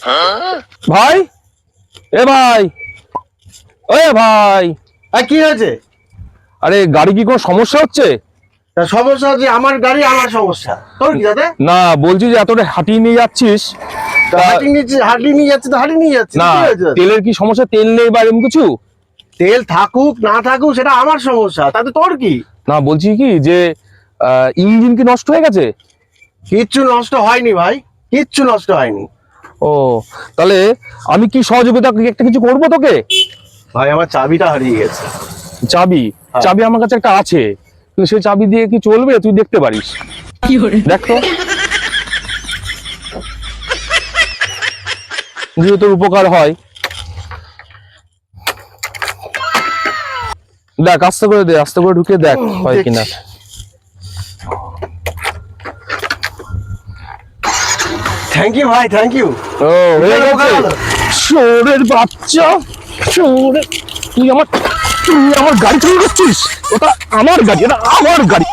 ভাই, এ ভাই, ওই ভাই, কি হয়েছে? আরে গাড়ি কি কোনো সমস্যা হচ্ছে? সমস্যা হচ্ছে আমার গাড়ি, আমার সমস্যা। তোর কি যাতে? না, বলছি যে এতটা হাঁটিয়ে নিয়ে যাচ্ছিস, হাঁটিয়ে নিয়ে যাচ্ছে তো হাঁটিয়ে নিয়ে যাচ্ছে। না তেলের কি সমস্যা? তেল নেই বা এরকম কিছু? তেল থাকুক না থাকুক সেটা আমার সমস্যা, তাতে তোর কি? না, বলছি কি যে ইঞ্জিন কি নষ্ট হয়ে গেছে? কিচ্ছু নষ্ট হয়নি ভাই, কিচ্ছু নষ্ট হয়নি। ও, তাহলে আমি কি সহযোগিতা একটা কিছু করবো তোকে? ভাই আমার চাবিটা হারিয়ে গেছে। চাবি? চাবি আমার কাছে একটা আছে, কিন্তু সেই চাবি দিয়ে কি চলবে? তুই দেখতে পারিস, দেখ তো, যদি তোর উপকার হয়। দেখ, আস্তে করে দে, আস্তে করে ঢুকে দেখ হয় কিনা। থ্যাংক ইউ ভাই, থ্যাংক ইউ। ও, হয়ে গেছে। শোরের বাচ্চা, শোরে, তুই আমার গাড়ি চুরি করছিস? ওটা আমার গাড়ি, এটা আমার গাড়ি।